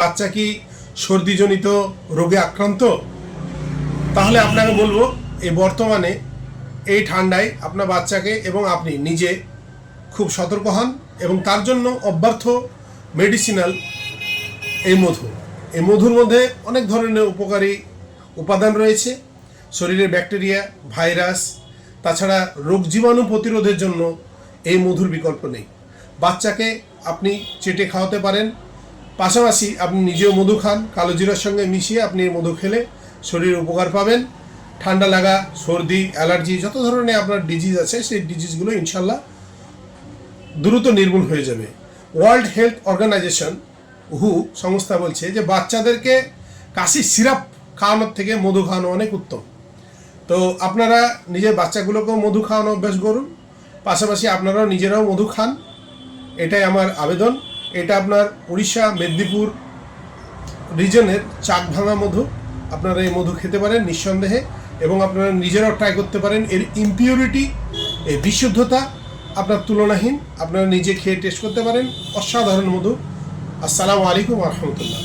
বাচ্চা কি সর্দিজনিত রোগে আক্রান্ত? তাহলে আপনাকে বলবো, এই বর্তমানে এই ঠান্ডায় আপনার বাচ্চাকে এবং আপনি নিজে খুব সতর্ক হন এবং তার জন্য অব্যর্থ মেডিসিনাল এই মধুর মধ্যে অনেক ধরনের উপকারী উপাদান রয়েছে। শরীরের ব্যাকটেরিয়া, ভাইরাস, তাছাড়া রোগ জীবাণু প্রতিরোধের জন্য এই মধুর বিকল্প নেই। বাচ্চাকে আপনি চেটে খাওয়াতে পারেন, পাশাপাশি আপনি নিজেও মধু খান। কালো জিরার সঙ্গে মিশিয়ে আপনি এই মধু খেলে শরীরে উপকার পাবেন। ঠান্ডা লাগা, সর্দি, অ্যালার্জি, যত ধরনের আপনার ডিজিজ আছে সেই ডিজিজগুলো ইনশাল্লাহ দ্রুত নির্মূল হয়ে যাবে। ওয়ার্ল্ড হেলথ অর্গানাইজেশন হু সংস্থা বলছে যে বাচ্চাদেরকে কাশি সিরাপ খাওয়ানোর থেকে মধু খাওয়ানো অনেক উত্তম। তো আপনারা নিজের বাচ্চাগুলোকেও মধু খাওয়ানো অভ্যাস করুন, পাশাপাশি আপনারাও নিজেরাও মধু খান, এটাই আমার আবেদন। এটা আপনার উড়িষ্যা মেদিনীপুর রিজনের চাক ভাঙা মধু। আপনারা এই মধু খেতে পারেন নিঃসন্দেহে, এবং আপনারা নিজেরাও ট্রাই করতে পারেন। এর ইমপিউরিটি, এই বিশুদ্ধতা আপনার তুলনাহীন। আপনারা নিজে খেয়ে টেস্ট করতে পারেন। অসাধারণ মধু। আসসালামু আলাইকুম ওয়া রাহমাতুল্লাহ।